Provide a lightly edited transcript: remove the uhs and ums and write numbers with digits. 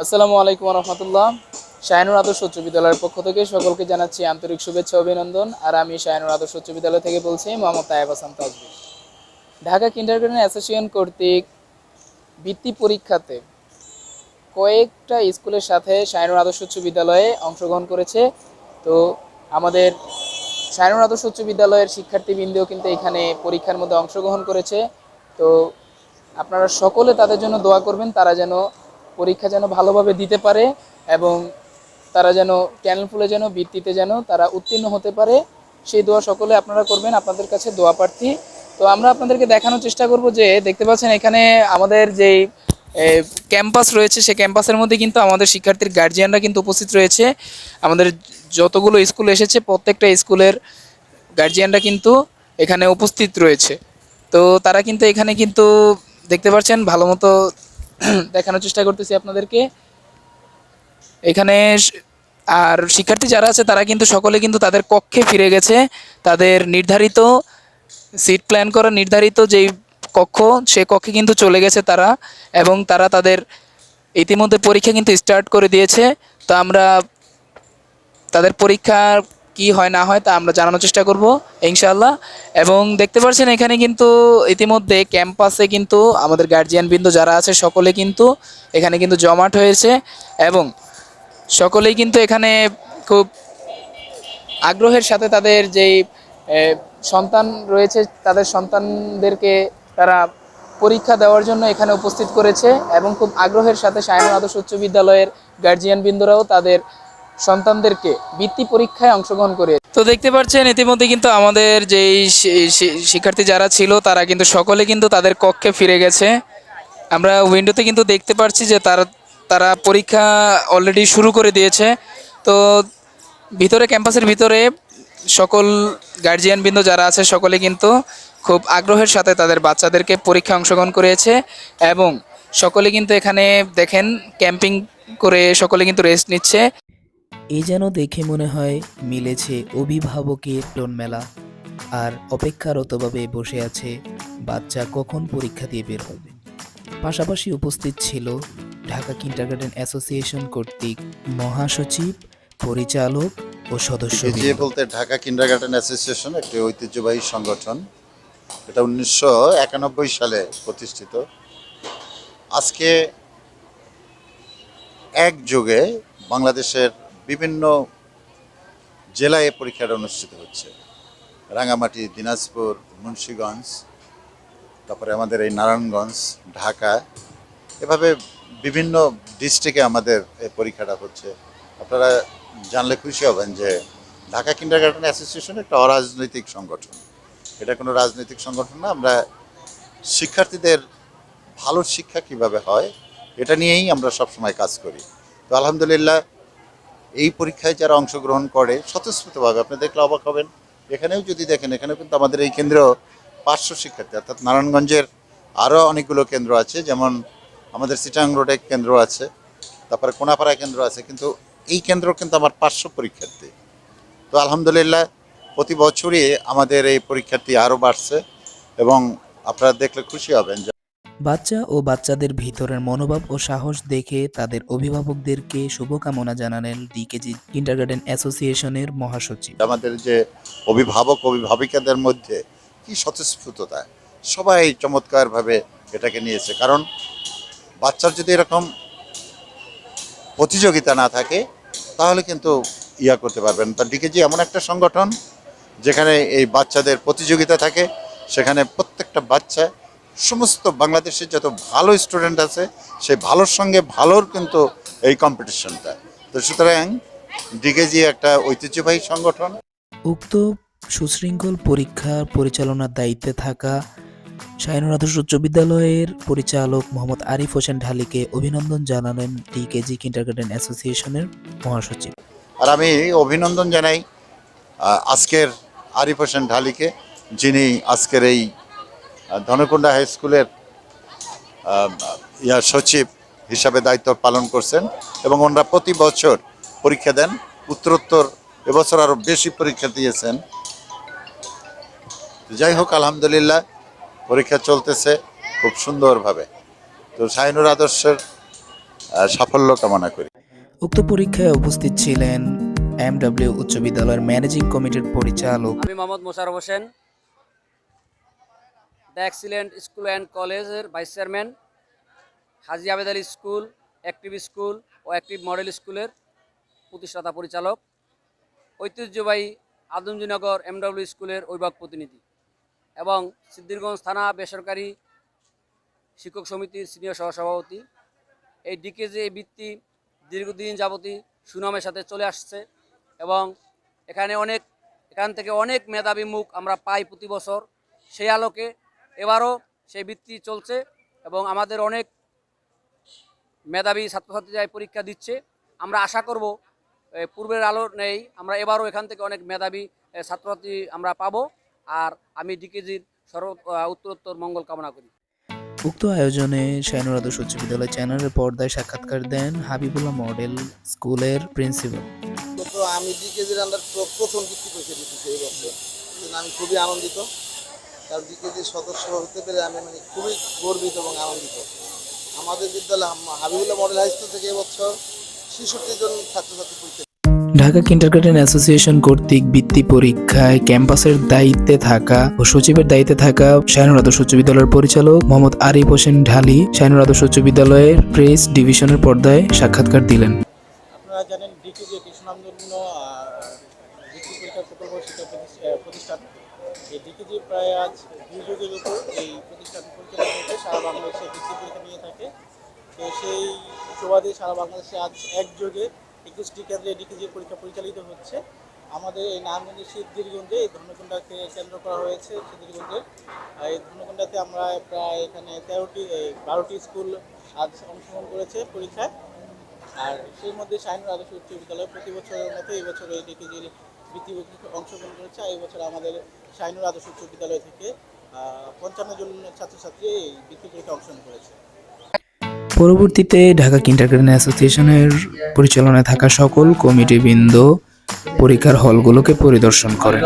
আসসালামু আলাইকুম রহমতুল্লাহ। শাহিনুর আদর্শ উচ্চ বিদ্যালয়ের পক্ষ থেকে সকলকে জানাচ্ছি আন্তরিক শুভেচ্ছা অভিনন্দন। আর আমি শাহিনুর আদর্শ উচ্চ বিদ্যালয় থেকে বলছি মোহাম্মদ তায়েব হাসান তাজবীর। ঢাকা কিন্ডারগার্টেন অ্যাসোসিয়েশন কর্তৃক বৃত্তি পরীক্ষাতে কয়েকটা স্কুলের সাথে শাহিনুর আদর্শ উচ্চ বিদ্যালয়ে অংশগ্রহণ করেছে। তো আমাদের শাহিনুর আদর্শ উচ্চ বিদ্যালয়ের শিক্ষার্থীবৃন্দও কিন্তু এখানে পরীক্ষার মধ্যে অংশগ্রহণ করেছে। তো আপনারা সকলে তাদের জন্য দোয়া করবেন, তারা যেন পরীক্ষা যেন ভালোভাবে দিতে পারে এবং তারা যেন ক্যানেল ফুলে যেন বৃত্তিতে যেন তারা উত্তীর্ণ হতে পারে, সেই দোয়া সকলে আপনারা করবেন। আপনাদের কাছে দোয়া প্রার্থী। তো আমরা আপনাদেরকে দেখানোর চেষ্টা করব যে দেখতে পাচ্ছেন এখানে আমাদের যেই ক্যাম্পাস রয়েছে, সেই ক্যাম্পাসের মধ্যে কিন্তু আমাদের শিক্ষার্থীর গার্জিয়ানরা কিন্তু উপস্থিত রয়েছে। আমাদের যতগুলো স্কুল এসেছে প্রত্যেকটা স্কুলের গার্জিয়ানরা কিন্তু এখানে উপস্থিত রয়েছে। তো তারা কিন্তু এখানে কিন্তু দেখতে পাচ্ছেন ভালো মতো দেখানোর চেষ্টা করতেছি আপনাদেরকে এখানে। আর শিক্ষার্থী যারা আছে তারা কিন্তু সকলে কিন্তু তাদের কক্ষে ফিরে গেছে। তাদের নির্ধারিত সিট প্ল্যান করা নির্ধারিত যেই কক্ষ, সে কক্ষে কিন্তু চলে গেছে তারা, এবং তারা তাদের ইতিমধ্যে পরীক্ষা কিন্তু স্টার্ট করে দিয়েছে। তো আমরা তাদের পরীক্ষা কি হয় না হয় তা আমরা জানানোর চেষ্টা করব ইনশাআল্লাহ। এবং দেখতে পাচ্ছেন এখানে কিন্তু ইতিমধ্যে ক্যাম্পাসে কিন্তু আমাদের গার্জিয়ানবৃন্দ যারা আছে সকলে কিন্তু এখানে কিন্তু জমাট হয়েছে, এবং সকলেই কিন্তু এখানে খুব আগ্রহের সাথে তাদের যেই সন্তান রয়েছে তাদের সন্তানদেরকে তারা পরীক্ষা দেওয়ার জন্য এখানে উপস্থিত করেছে, এবং খুব আগ্রহের সাথে শাহিনুর আদর্শ উচ্চ বিদ্যালয়ের গার্জিয়ানবৃন্দরাও তাদের সন্তানদেরকে বৃত্তি পরীক্ষায় অংশগ্রহণ করে। তো দেখতে পাচ্ছেন ইতিমধ্যে কিন্তু আমাদের যেই শিক্ষার্থী যারা ছিল তারা কিন্তু সকলে কিন্তু তাদের কক্ষে ফিরে গেছে। আমরা উইন্ডোতে কিন্তু দেখতে পাচ্ছি যে তারা তারা পরীক্ষা অলরেডি শুরু করে দিয়েছে। তো ভিতরে ক্যাম্পাসের ভিতরে সকল গার্জিয়ানবৃন্দ যারা আছে সকলে কিন্তু খুব আগ্রহের সাথে তাদের বাচ্চাদেরকে পরীক্ষা অংশগ্রহণ করেছে, এবং সকলে কিন্তু এখানে দেখেন ক্যাম্পিং করে সকলে কিন্তু রেস্ট নিচ্ছে। এই যেন দেখে মনে হয় মিলেছে অভিভাবকের টোন মেলা, আর অপেক্ষারতভাবে বসে আছে বাচ্চা কখন পরীক্ষা দিয়ে বের হবে। পাশাপাশি উপস্থিত ছিল ঢাকা কিন্ডারগার্টেন অ্যাসোসিয়েশন কর্তৃক মহাসচিব, পরিচালক ও সদস্য। বলতে ঢাকা কিন্ডারগার্টেন অ্যাসোসিয়েশন একটি ঐতিহ্যবাহী সংগঠন। এটা 1991 সালে প্রতিষ্ঠিত। আজকে একযোগে বাংলাদেশের বিভিন্ন জেলায় পরীক্ষাটা অনুষ্ঠিত হচ্ছে। রাঙামাটি, দিনাজপুর, মুন্সিগঞ্জ, তারপরে আমাদের এই নারায়ণগঞ্জ, ঢাকা, এভাবে বিভিন্ন ডিস্ট্রিক্টে আমাদের এই পরীক্ষাটা হচ্ছে। আপনারা জানলে খুশি হবেন যে ঢাকা কিন্ডারগার্টেন অ্যাসোসিয়েশন একটা অরাজনৈতিক সংগঠন। এটা কোনো রাজনৈতিক সংগঠন না। আমরা শিক্ষার্থীদের ভালো শিক্ষা কিভাবে হয় এটা নিয়েই আমরা সবসময় কাজ করি। তো আলহামদুলিল্লাহ এই পরীক্ষায় যারা অংশগ্রহণ করে স্বতঃস্ফূর্তভাবে, আপনি দেখলে অবাক হবেন, এখানেও যদি দেখেন এখানেও কিন্তু আমাদের এই কেন্দ্র 500 শিক্ষার্থী, অর্থাৎ নারায়ণগঞ্জের আরও অনেকগুলো কেন্দ্র আছে, যেমন আমাদের চিটাং রোডে কেন্দ্র আছে, তারপরে কোনাপাড়ায় কেন্দ্র আছে, কিন্তু এই কেন্দ্র কিন্তু আমার 500 পরীক্ষার্থী। তো আলহামদুলিল্লাহ প্রতি বছরই আমাদের এই পরীক্ষার্থী আরও বাড়ছে, এবং আপনারা দেখলে খুশি হবেন। বাচ্চা ও বাচ্চাদের ভিতরের মনোভাব ও সাহস দেখে তাদের অভিভাবকদেরকে শুভকামনা জানালেন ডিকেজি কিন্ডারগার্টেন অ্যাসোসিয়েশনের মহাসচিব। আমাদের যে অভিভাবক অভিভাবিকাদের মধ্যে কি স্বতঃস্ফূর্ততা, সবাই চমৎকারভাবে এটাকে নিয়েছে। কারণ বাচ্চার যদি এরকম প্রতিযোগিতা না থাকে তাহলে কিন্তু করতে পারবেন। তা ডিকেজি এমন একটা সংগঠন যেখানে এই বাচ্চাদের প্রতিযোগিতা থাকে, সেখানে প্রত্যেকটা বাচ্চা, সমস্ত বাংলাদেশের যত ভালো স্টুডেন্ট আছে সেই ভালোর সঙ্গে ভালোর কিন্তু এই কম্পিটিশনটা। তো সুতরাং ডিকেজি একটা ঐতিহ্যবাহী সংগঠন। উক্ত সুশৃঙ্খল পরীক্ষা পরিচালনার দায়িত্বে থাকা শাহিনুর আদর্শ উচ্চ বিদ্যালয়ের পরিচালক মোহাম্মদ আরিফ হোসেন ঢালিকে অভিনন্দন জানালেন ডিকেজি কিন্ডারগার্টেন অ্যাসোসিয়েশনের মহাসচিব। আর আমি অভিনন্দন জানাই আজকের আরিফ হোসেন ঢালিকে, যিনি আজকের এই ধনকুণ্ডা হাই স্কুলের সচিব হিসাবে দায়িত্ব পালন করছেন, এবং ওনারা প্রতি বছর পরীক্ষা দেন। উত্তরোত্তর এবছর আরও বেশি পরীক্ষা দিয়েছেন। যাই হোক, আলহামদুলিল্লাহ পরীক্ষা চলতেছে খুব সুন্দরভাবে। তো শাহিনুর আদর্শের সাফল্য কামনা করি। উক্ত পরীক্ষায় উপস্থিত ছিলেন এমডব্লিউ উচ্চ বিদ্যালয়ের ম্যানেজিং কমিটির পরিচালক আমি Mohammad Mosharraf Hossain, the excellent school and কলেজের ভাইস চেয়ারম্যান, হাজী আবেদ আলী স্কুল, অ্যাক্টিভ স্কুল ও অ্যাক্টিভ মডেল স্কুলের প্রতিষ্ঠাতা পরিচালক, ঐতিহ্যবাহী আদমজীনগর এমডব্লিউ স্কুলের অভিভাবক প্রতিনিধি এবং সিদ্ধিরগঞ্জ থানা বেসরকারি শিক্ষক সমিতির সিনিয়র সহসভাপতি। এই ডিকেজি এই বৃত্তি দীর্ঘদিন যাবতী সুনামের সাথে চলে আসছে এবং এখান থেকে অনেক মেধাবী মুখ আমরা পাই প্রতি বছর। সেই আলোকে এবারও সেই বৃত্তি চলছে এবং আমাদের অনেক মেধাবী ছাত্রছাত্রীরা পরীক্ষা দিচ্ছে। আমরা আশা করব পূর্বের আলো নেই, আমরা এবারও এখান থেকে অনেক মেধাবী ছাত্রছাত্রী আমরা পাবো। আর আমি ডিকেজির উত্তরোত্তর মঙ্গল কামনা করি। উক্ত আয়োজনে শাইনুর আদর্শ উচ্চ বিদ্যালয় চ্যানেলের পর্দায় সাক্ষাৎকার দেন হাবিবুল্লাহ মডেল স্কুলের প্রিন্সিপাল। তো আমি ডিকেজির আন্ডার প্রথম বৃত্তি পরীক্ষা দিতেছি এই বছর, আমি খুবই আনন্দিত। কারণ ডিকেজির সদস্য হতে পেরে আমি খুবই গর্বিত এবং আনন্দিত। আমাদের বিদ্যালয় হাবিবুল্লাহ মডেল হাই স্কুল থেকে এবছর 66 জন ছাত্রছাত্রী পরীক্ষা। ঢাকা কিন্ডারগার্টেন অ্যাসোসিয়েশন কর্তৃক বৃত্তি পরীক্ষায় ক্যাম্পাসের দায়িত্বে থাকা ও সচিবের দায়িত্বে থাকা শাইনুর আদর্শ উচ্চ বিদ্যালয়ের পরিচালক মোহাম্মদ আরিফ হোসেন ঢালি শাইনুর আদর্শ উচ্চ বিদ্যালয়ের প্রেস ডিভিশনের পর্দায় সাক্ষাৎকার দিলেন। আপনারা জানেন ডিকেজি একটি সুনামধন্য বৃত্তি পরীক্ষার প্রকল্প শিক্ষা প্রতিষ্ঠান। এই ডিকেজি প্রায় আজ 2 যুগের উপর এই প্রতিষ্ঠান পরিচালনা করতে সারা বাংলাদেশে বৃত্তি পরীক্ষা নিয়ে থাকে। তো সেই সুবাদে সারা বাংলাদেশে আজ একযোগে 21টি কেন্দ্রে ডিকেজি পরীক্ষা পরিচালিত হচ্ছে। আমাদের এই নারায়ণগঞ্জের সিদ্ধিরগঞ্জে এই ধর্মকুণ্ডাকে কেন্দ্র করা হয়েছে। সিদ্ধিরগঞ্জে এই ধর্মকুণ্ডাতে আমরা প্রায় এখানে 12টি স্কুল আজ অংশগ্রহণ করেছে পরীক্ষায়। আর সেই মধ্যে শাইনুর আদর্শ উচ্চ বিদ্যালয় প্রতি বছরের মতো এই বছর এই ডিকেজির বৃত্তি পরীক্ষায় অংশগ্রহণ করেছে। এই বছর আমাদের শাইনুর আদর্শ উচ্চ বিদ্যালয় থেকে 55 জন ছাত্রছাত্রী এই বৃত্তি পরীক্ষায় অংশগ্রহণ করেছে। পরবর্তীতে ঢাকা কিন্ডারগার্টেন অ্যাসোসিয়েশনের পরিচালনায় থাকা সকল কমিটিবৃন্দ পরীক্ষার হলগুলোকে পরিদর্শন করেন।